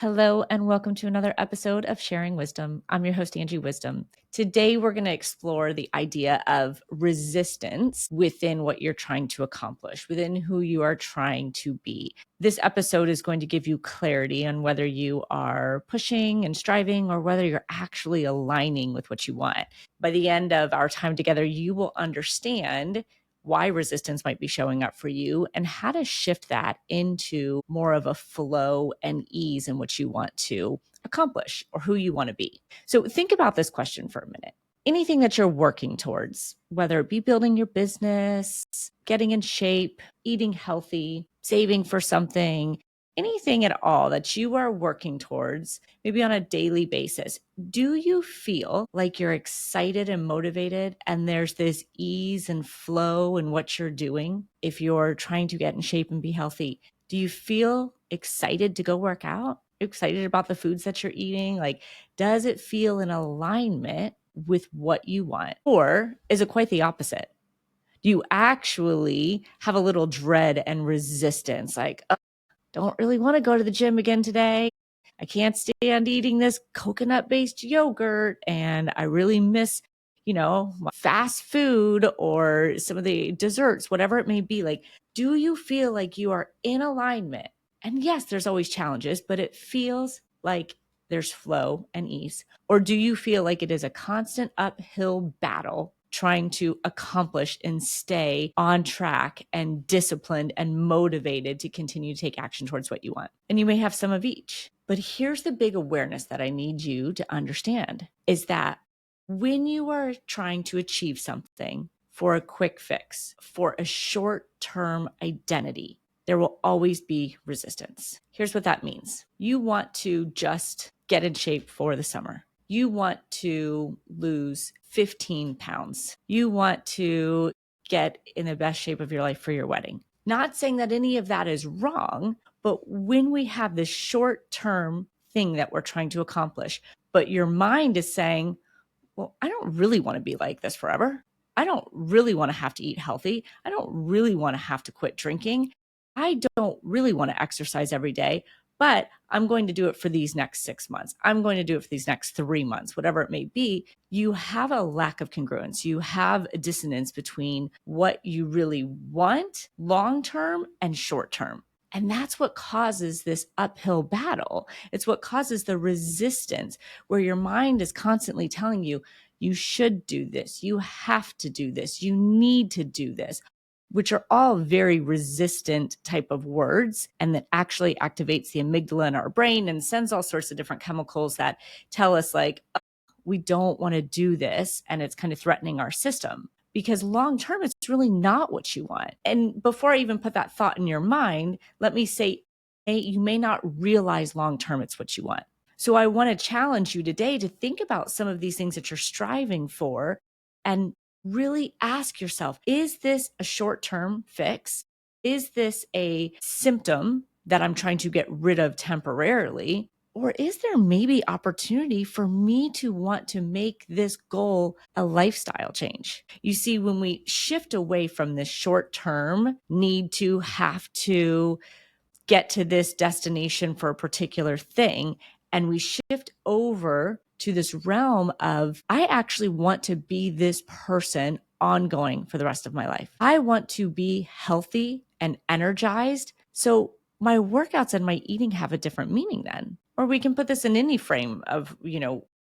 Hello, and welcome to another episode of Sharing Wisdom. I'm your host, Angie Wisdom. Today, we're going to explore the idea of resistance within what you're trying to accomplish, within who you are trying to be. This episode is going to give you clarity on whether you are pushing and striving or whether you're actually aligning with what you want. By the end of our time together, you will understand why resistance might be showing up for you and how to shift that into more of a flow and ease in what you want to accomplish or who you want to be. So think about this question for a minute. Anything that you're working towards, whether it be building your business, getting in shape, eating healthy, saving for something, anything at all that you are working towards, maybe on a daily basis, do you feel like you're excited and motivated and there's this ease and flow in what you're doing? If you're trying to get in shape and be healthy, do you feel excited to go work out? Excited about the foods that you're eating? Like, does it feel in alignment with what you want? Or is it quite the opposite? Do you actually have a little dread and resistance? Like, don't really want to go to the gym again today. I can't stand eating this coconut-based yogurt, and I really miss, my fast food or some of the desserts, whatever it may be. Like, do you feel like you are in alignment? And yes, there's always challenges, but it feels like there's flow and ease. Or do you feel like it is a constant uphill battle trying to accomplish and stay on track and disciplined and motivated to continue to take action towards what you want? And you may have some of each. But here's the big awareness that I need you to understand is that when you are trying to achieve something for a quick fix, for a short-term identity, there will always be resistance. Here's what that means. You want to just get in shape for the summer. You want to lose 15 pounds. You want to get in the best shape of your life for your wedding. Not saying that any of that is wrong, but when we have this short-term thing that we're trying to accomplish, but your mind is saying, well, I don't really want to be like this forever. I don't really want to have to eat healthy. I don't really want to have to quit drinking. I don't really want to exercise every day, but I'm going to do it for these next 6 months. I'm going to do it for these next 3 months, whatever it may be. You have a lack of congruence. You have a dissonance between what you really want long-term and short-term. And that's what causes this uphill battle. It's what causes the resistance where your mind is constantly telling you, you should do this, you have to do this, you need to do this, which are all very resistant type of words, and that actually activates the amygdala in our brain and sends all sorts of different chemicals that tell us like, oh, we don't want to do this, and it's kind of threatening our system. Because long-term, it's really not what you want. And before I even put that thought in your mind, let me say, hey, you may not realize long-term it's what you want. So I want to challenge you today to think about some of these things that you're striving for and really ask yourself, is this a short-term fix? Is this a symptom that I'm trying to get rid of temporarily? Or is there maybe opportunity for me to want to make this goal a lifestyle change? You see, when we shift away from this short-term need to have to get to this destination for a particular thing, and we shift over to this realm of, I actually want to be this person ongoing for the rest of my life. I want to be healthy and energized. So my workouts and my eating have a different meaning then. Or we can put this in any frame of,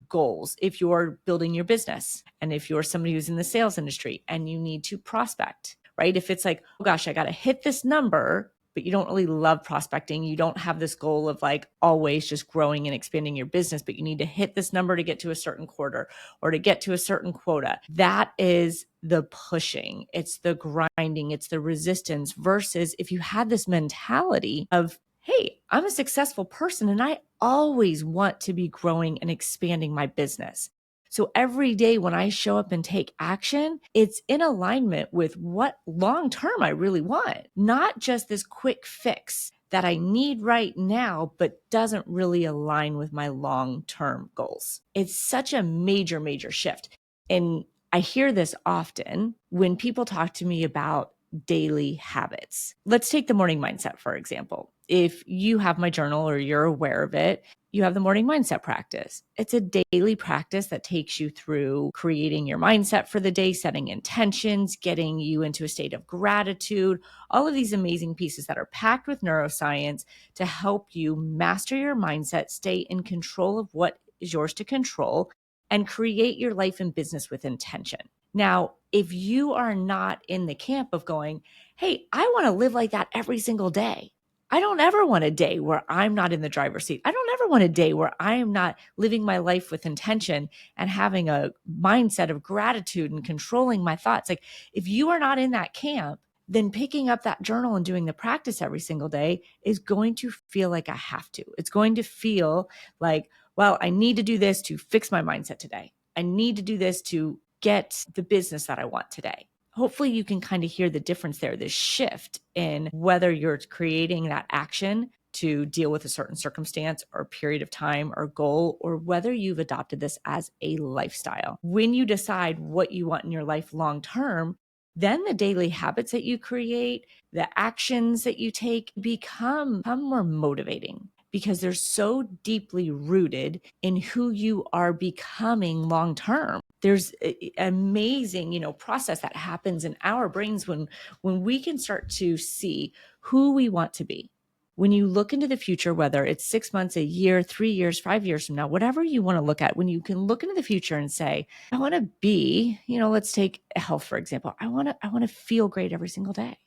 goals. If you're building your business and if you're somebody who's in the sales industry and you need to prospect, right? If it's like, oh gosh, I got to hit this number, but you don't really love prospecting. You don't have this goal of like always just growing and expanding your business, but you need to hit this number to get to a certain quarter or to get to a certain quota. That is the pushing. It's the grinding. It's the resistance versus if you had this mentality of, hey, I'm a successful person and I always want to be growing and expanding my business. So every day when I show up and take action, it's in alignment with what long-term I really want, not just this quick fix that I need right now, but doesn't really align with my long-term goals. It's such a major, major shift. And I hear this often when people talk to me about daily habits. Let's take the morning mindset, for example. If you have my journal or you're aware of it, you have the morning mindset practice. It's a daily practice that takes you through creating your mindset for the day, setting intentions, getting you into a state of gratitude, all of these amazing pieces that are packed with neuroscience to help you master your mindset, stay in control of what is yours to control, and create your life and business with intention. Now, if you are not in the camp of going, hey, I want to live like that every single day. I don't ever want a day where I'm not in the driver's seat. I don't ever want a day where I am not living my life with intention and having a mindset of gratitude and controlling my thoughts. Like, if you are not in that camp, then picking up that journal and doing the practice every single day is going to feel like I have to. It's going to feel like, well, I need to do this to fix my mindset today. I need to do this to get the business that I want today. Hopefully you can kind of hear the difference there, this shift in whether you're creating that action to deal with a certain circumstance or period of time or goal, or whether you've adopted this as a lifestyle. When you decide what you want in your life long term, then the daily habits that you create, the actions that you take become more motivating because they're so deeply rooted in who you are becoming long term. There's an amazing, process that happens in our brains when we can start to see who we want to be. When you look into the future, whether it's 6 months, a year, 3 years, 5 years from now, whatever you want to look at, when you can look into the future and say, I want to be, let's take health, for example. I want to feel great every single day.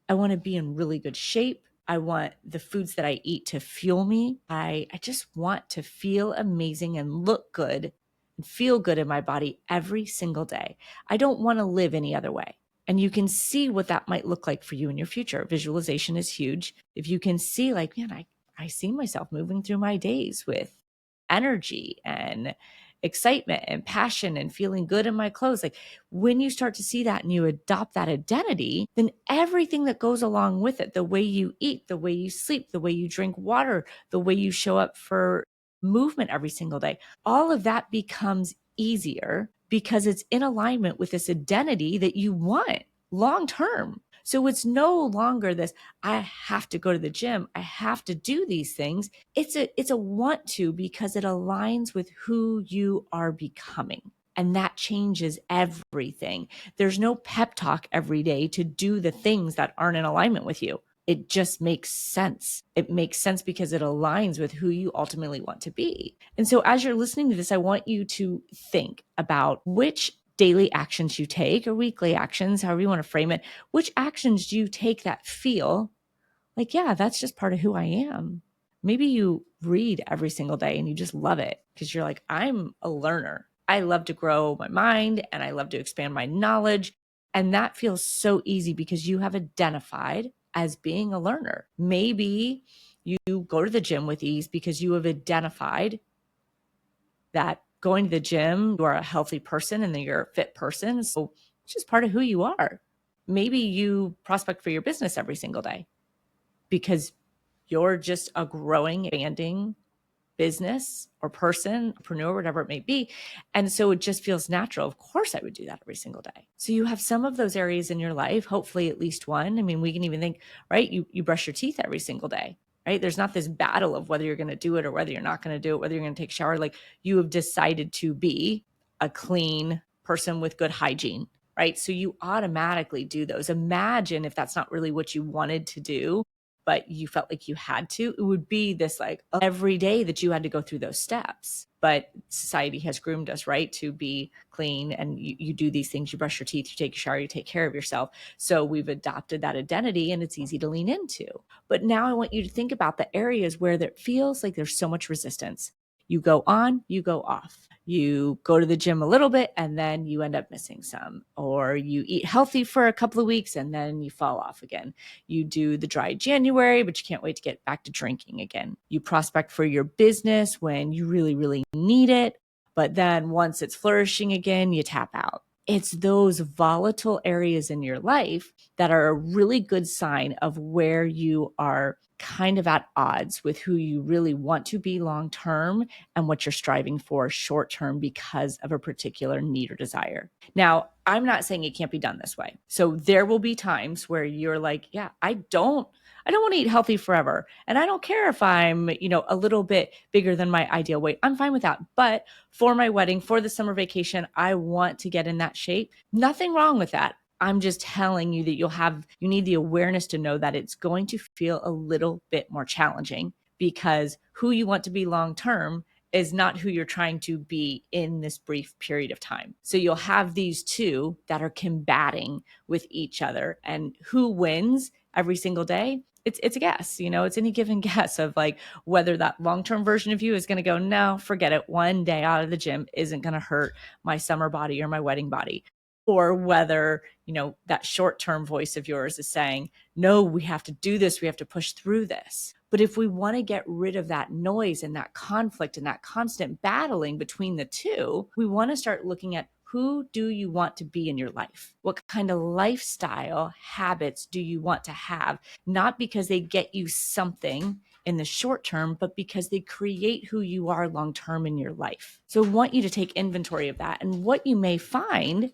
I want to be in really good shape. I want the foods that I eat to fuel me. I just want to feel amazing and look good and feel good in my body every single day. I don't want to live any other way. And you can see what that might look like for you in your future. Visualization is huge. If you can see like, man, I see myself moving through my days with energy and excitement and passion and feeling good in my clothes. Like, when you start to see that and you adopt that identity, then everything that goes along with it, the way you eat, the way you sleep, the way you drink water, the way you show up for movement every single day, all of that becomes easier because it's in alignment with this identity that you want long term. So it's no longer this, I have to go to the gym, I have to do these things. It's a want to, because it aligns with who you are becoming. And that changes everything. There's no pep talk every day to do the things that aren't in alignment with you. It just makes sense. It makes sense because it aligns with who you ultimately want to be. And so as you're listening to this, I want you to think about which daily actions you take, or weekly actions, however you want to frame it. Which actions do you take that feel like, yeah, that's just part of who I am? Maybe you read every single day and you just love it because you're like, I'm a learner. I love to grow my mind and I love to expand my knowledge. And that feels so easy because you have identified as being a learner. Maybe you go to the gym with ease because you have identified that going to the gym, you are a healthy person and that you're a fit person. So it's just part of who you are. Maybe you prospect for your business every single day because you're just a growing, expanding business or person, entrepreneur, whatever it may be. And so it just feels natural. Of course, I would do that every single day. So you have some of those areas in your life, hopefully at least one. I mean, we can even think, right? You brush your teeth every single day, right? There's not this battle of whether you're going to do it or whether you're not going to do it, whether you're going to take a shower. Like, you have decided to be a clean person with good hygiene, right? So you automatically do those. Imagine if that's not really what you wanted to do, but you felt like you had to. It would be this like every day that you had to go through those steps. But society has groomed us, right, to be clean, and you do these things. You brush your teeth, you take a shower, you take care of yourself. So we've adopted that identity and it's easy to lean into. But now I want you to think about the areas where it feels like there's so much resistance. You go on, you go off. You go to the gym a little bit and then you end up missing some, or you eat healthy for a couple of weeks and then you fall off again. You do the dry January, but you can't wait to get back to drinking again. You prospect for your business when you really, really need it. But then once it's flourishing again, you tap out. It's those volatile areas in your life that are a really good sign of where you are kind of at odds with who you really want to be long term and what you're striving for short term because of a particular need or desire. Now, I'm not saying it can't be done this way. So there will be times where you're like, yeah, I don't I don't want to eat healthy forever. And I don't care if I'm, a little bit bigger than my ideal weight. I'm fine with that. But for my wedding, for the summer vacation, I want to get in that shape. Nothing wrong with that. I'm just telling you that you need the awareness to know that it's going to feel a little bit more challenging, because who you want to be long term is not who you're trying to be in this brief period of time. So you'll have these two that are combating with each other, and who wins every single day, it's a guess. It's any given guess of like whether that long-term version of you is going to go, no, forget it, one day out of the gym isn't going to hurt my summer body or my wedding body, or whether that short-term voice of yours is saying, no, we have to do this, we have to push through this. But if we want to get rid of that noise and that conflict and that constant battling between the two, we want to start looking at, who do you want to be in your life? What kind of lifestyle habits do you want to have? Not because they get you something in the short term, but because they create who you are long term in your life. So I want you to take inventory of that. And what you may find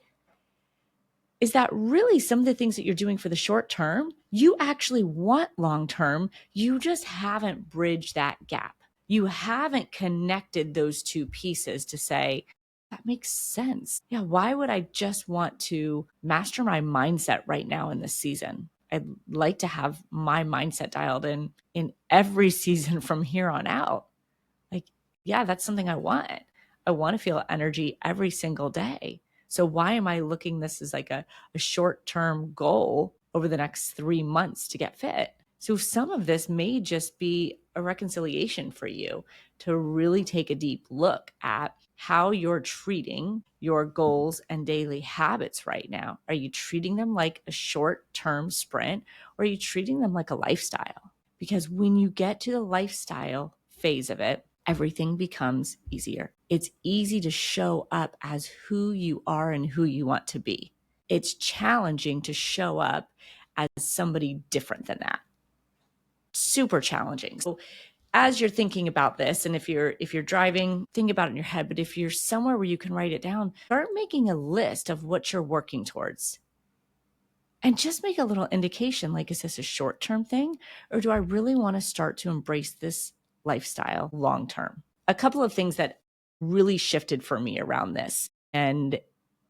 is that really some of the things that you're doing for the short term, you actually want long term. You just haven't bridged that gap. You haven't connected those two pieces to say, that makes sense. Yeah, why would I just want to master my mindset right now in this season? I'd like to have my mindset dialed in every season from here on out. Like, yeah, that's something I want. I want to feel energy every single day. So why am I looking this as like a short-term goal over the next 3 months to get fit? So some of this may just be a reconciliation for you to really take a deep look at how you're treating your goals and daily habits right now. Are you treating them like a short-term sprint, or are you treating them like a lifestyle? Because when you get to the lifestyle phase of it, everything becomes easier. It's easy to show up as who you are and who you want to be. It's challenging to show up as somebody different than that. Super challenging. So as you're thinking about this, and if you're driving, think about it in your head, but if you're somewhere where you can write it down, start making a list of what you're working towards. And just make a little indication, like, is this a short-term thing, or do I really want to start to embrace this lifestyle long-term? A couple of things that really shifted for me around this, and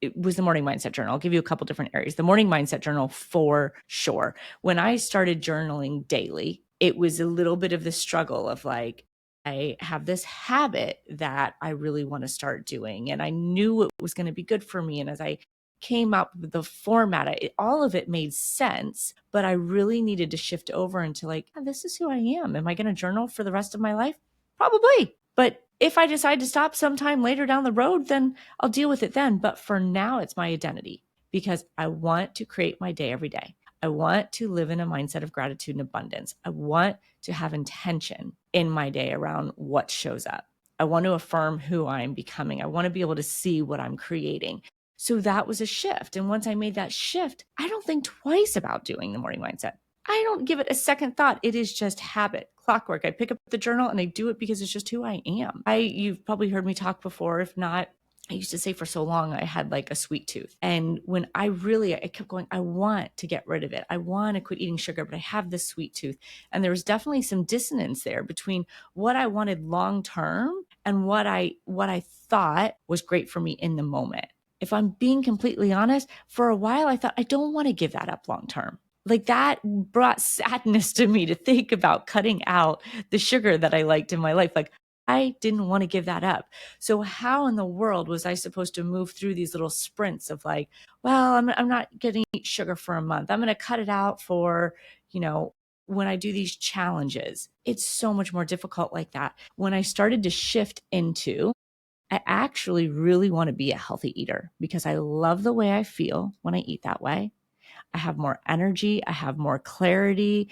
it was the morning mindset journal. I'll give you a couple different areas. The morning mindset journal for sure. When I started journaling daily, it was a little bit of the struggle of like, I have this habit that I really want to start doing, and I knew it was going to be good for me. And as I came up with the format, all of it made sense, but I really needed to shift over into like, oh, this is who I am. Am I going to journal for the rest of my life? Probably. But if I decide to stop sometime later down the road, then I'll deal with it then. But for now, it's my identity, because I want to create my day every day. I want to live in a mindset of gratitude and abundance. I want to have intention in my day around what shows up. I want to affirm who I'm becoming. I want to be able to see what I'm creating. So that was a shift. And once I made that shift, I don't think twice about doing the morning mindset. I don't give it a second thought. It is just habit, clockwork. I pick up the journal and I do it because it's just who I am. You've probably heard me talk before. If not, I used to say for so long I had like a sweet tooth. And when I kept going, I want to get rid of it. I want to quit eating sugar, but I have this sweet tooth. And there was definitely some dissonance there between what I wanted long term and what I thought was great for me in the moment. If I'm being completely honest, for a while I thought, I don't want to give that up long term. Like, that brought sadness to me to think about cutting out the sugar that I liked in my life. Like, I didn't want to give that up. So how in the world was I supposed to move through these little sprints of like, well, I'm not going to eat sugar for a month. I'm going to cut it out for, when I do these challenges. It's so much more difficult like that. When I started to shift into, I actually really want to be a healthy eater, because I love the way I feel when I eat that way. I have more energy. I have more clarity.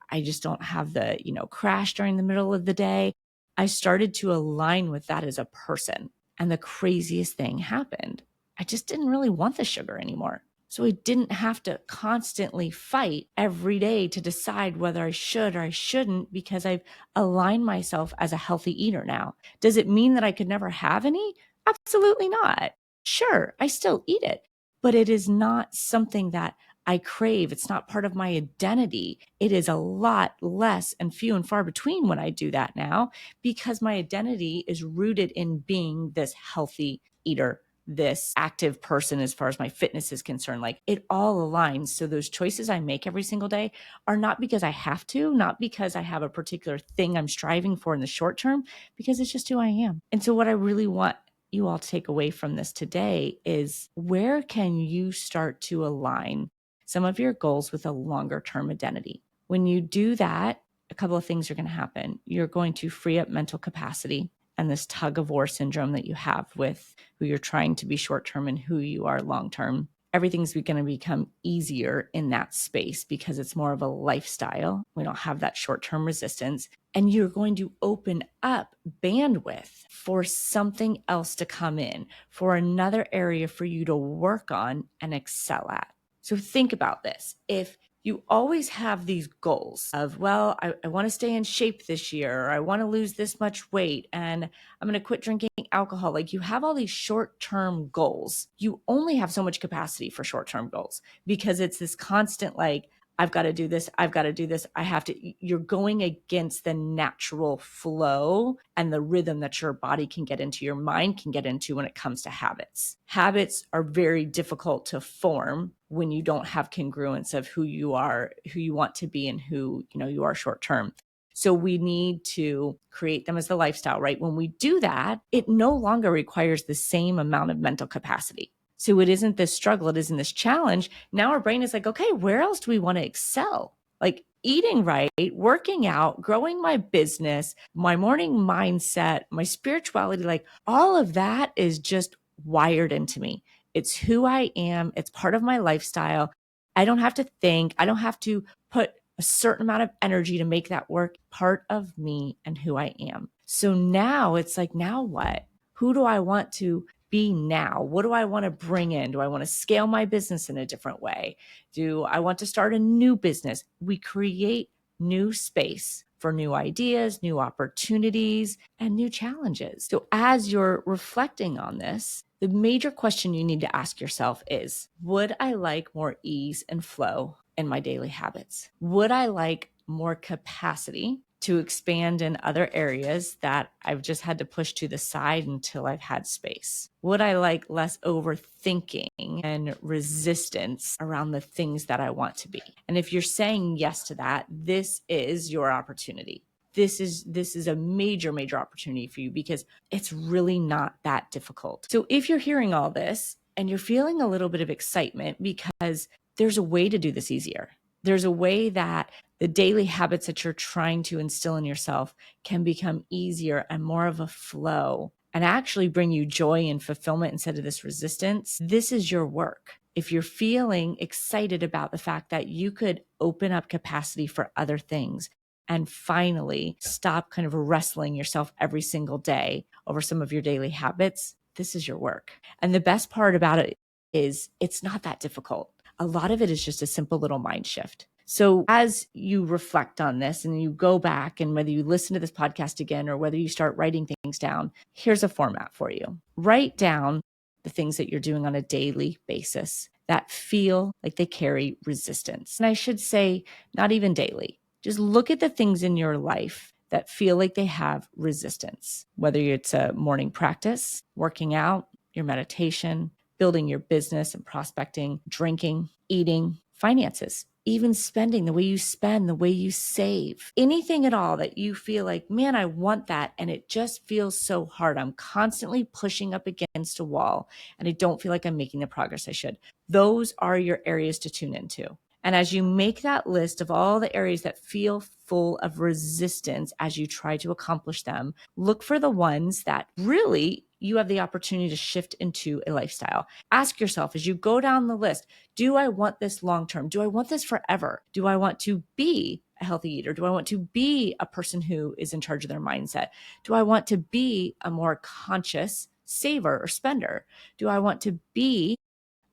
I just don't have the, crash during the middle of the day. I started to align with that as a person. And the craziest thing happened. I just didn't really want the sugar anymore. So I didn't have to constantly fight every day to decide whether I should or I shouldn't, because I've aligned myself as a healthy eater now. Does it mean that I could never have any? Absolutely not. Sure, I still eat it, but it is not something that I crave. It's not part of my identity. It is a lot less and few and far between when I do that now, because my identity is rooted in being this healthy eater, this active person as far as my fitness is concerned. Like, it all aligns. So those choices I make every single day are not because I have to, not because I have a particular thing I'm striving for in the short term, because it's just who I am. And so what I really want you all to take away from this today is, where can you start to align some of your goals with a longer term identity? When you do that, a couple of things are going to happen. You're going to free up mental capacity and this tug of war syndrome that you have with who you're trying to be short term and who you are long term. Everything's going to become easier in that space because it's more of a lifestyle. We don't have that short term resistance. And you're going to open up bandwidth for something else to come in, for another area for you to work on and excel at. So think about this. If you always have these goals of, well, I want to stay in shape this year, or I want to lose this much weight, and I'm going to quit drinking alcohol. Like, you have all these short-term goals. You only have so much capacity for short-term goals, because it's this constant, like, I've got to do this. I've got to do this. I have to. You're going against the natural flow and the rhythm that your body can get into, your mind can get into when it comes to habits. Habits are very difficult to form when you don't have congruence of who you are, who you want to be, and who you are short term. So we need to create them as the lifestyle, right? When we do that, it no longer requires the same amount of mental capacity. So it isn't this struggle, it isn't this challenge. Now our brain is like, okay, where else do we want to excel? Like, eating right, working out, growing my business, my morning mindset, my spirituality, like, all of that is just wired into me. It's who I am. It's part of my lifestyle. I don't have to think. I don't have to put a certain amount of energy to make that work. Part of me and who I am. So now it's like, now what? Who do I want to be now? What do I want to bring in? Do I want to scale my business in a different way? Do I want to start a new business? We create new space for new ideas, new opportunities, and new challenges. So as you're reflecting on this, the major question you need to ask yourself is, would I like more ease and flow in my daily habits? Would I like more capacity to expand in other areas that I've just had to push to the side until I've had space? Would I like less overthinking and resistance around the things that I want to be? And if you're saying yes to that, this is your opportunity. This is a major, major opportunity for you, because it's really not that difficult. So if you're hearing all this and you're feeling a little bit of excitement, because there's a way to do this easier. There's a way that the daily habits that you're trying to instill in yourself can become easier and more of a flow, and actually bring you joy and fulfillment instead of this resistance. This is your work. If you're feeling excited about the fact that you could open up capacity for other things and finally stop kind of wrestling yourself every single day over some of your daily habits, this is your work. And the best part about it is, it's not that difficult. A lot of it is just a simple little mind shift. So as you reflect on this and you go back, and whether you listen to this podcast again or whether you start writing things down, here's a format for you. Write down the things that you're doing on a daily basis that feel like they carry resistance. And I should say, not even daily. Just look at the things in your life that feel like they have resistance, whether it's a morning practice, working out, your meditation, building your business and prospecting, drinking, eating, finances, even spending, the way you spend, the way you save, anything at all that you feel like, man, I want that, and it just feels so hard. I'm constantly pushing up against a wall and I don't feel like I'm making the progress I should. Those are your areas to tune into. And as you make that list of all the areas that feel full of resistance as you try to accomplish them, look for the ones that really you have the opportunity to shift into a lifestyle. Ask yourself as you go down the list, do I want this long term? Do I want this forever? Do I want to be a healthy eater? Do I want to be a person who is in charge of their mindset? Do I want to be a more conscious saver or spender? Do I want to be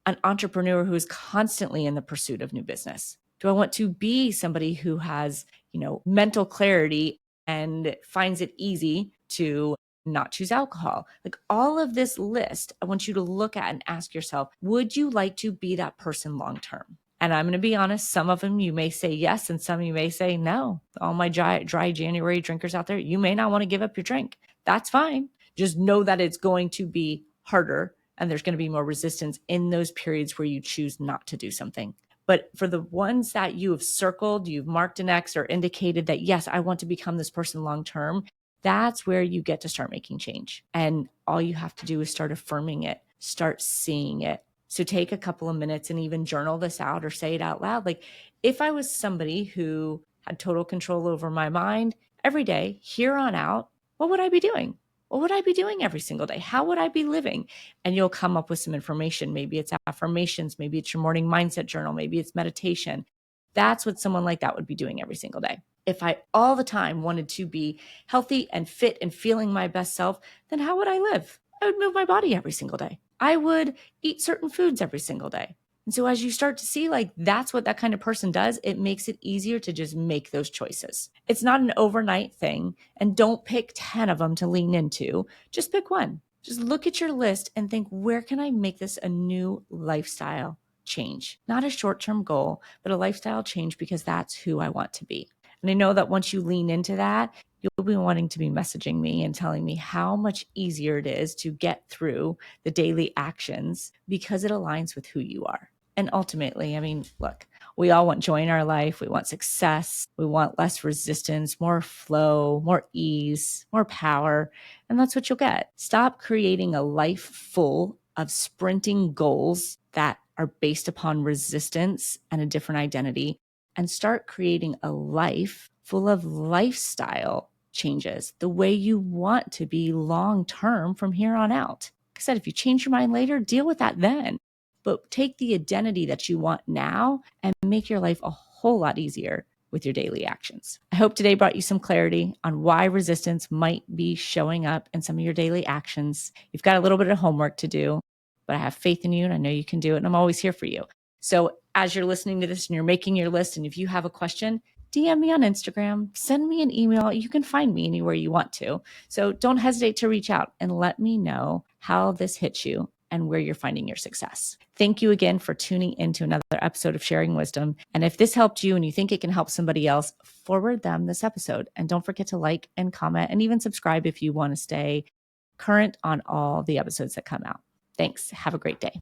an entrepreneur who is constantly in the pursuit of new business? Do I want to be somebody who has, mental clarity and finds it easy to not choose alcohol? Like, all of this list, I want you to look at and ask yourself, would you like to be that person long term? And I'm going to be honest, some of them you may say yes, and some you may say no. All my dry January drinkers out there, you may not want to give up your drink. That's fine. Just know that it's going to be harder and there's going to be more resistance in those periods where you choose not to do something. But for the ones that you have circled, you've marked an X or indicated that, yes, I want to become this person long term, that's where you get to start making change. And all you have to do is start affirming it, start seeing it. So take a couple of minutes and even journal this out or say it out loud. Like, if I was somebody who had total control over my mind every day, here on out, what would I be doing? What would I be doing every single day? How would I be living? And you'll come up with some information. Maybe it's affirmations. Maybe it's your morning mindset journal. Maybe it's meditation. That's what someone like that would be doing every single day. If I all the time wanted to be healthy and fit and feeling my best self, then how would I live? I would move my body every single day. I would eat certain foods every single day. And so as you start to see, like, that's what that kind of person does, it makes it easier to just make those choices. It's not an overnight thing, and don't pick 10 of them to lean into. Just pick one. Just look at your list and think, where can I make this a new lifestyle change? Not a short-term goal, but a lifestyle change, because that's who I want to be. And I know that once you lean into that, you'll be wanting to be messaging me and telling me how much easier it is to get through the daily actions because it aligns with who you are. And ultimately, I mean, look, we all want joy in our life. We want success. We want less resistance, more flow, more ease, more power. And that's what you'll get. Stop creating a life full of sprinting goals that are based upon resistance and a different identity, and start creating a life full of lifestyle changes, the way you want to be long term from here on out. Like I said, if you change your mind later, deal with that then. But take the identity that you want now and make your life a whole lot easier with your daily actions. I hope today brought you some clarity on why resistance might be showing up in some of your daily actions. You've got a little bit of homework to do, but I have faith in you and I know you can do it, and I'm always here for you. So as you're listening to this and you're making your list, and if you have a question, DM me on Instagram, send me an email. You can find me anywhere you want to. So don't hesitate to reach out and let me know how this hits you and where you're finding your success. Thank you again for tuning into another episode of Sharing Wisdom. And if this helped you and you think it can help somebody else, forward them this episode. And don't forget to like and comment and even subscribe if you want to stay current on all the episodes that come out. Thanks. Have a great day.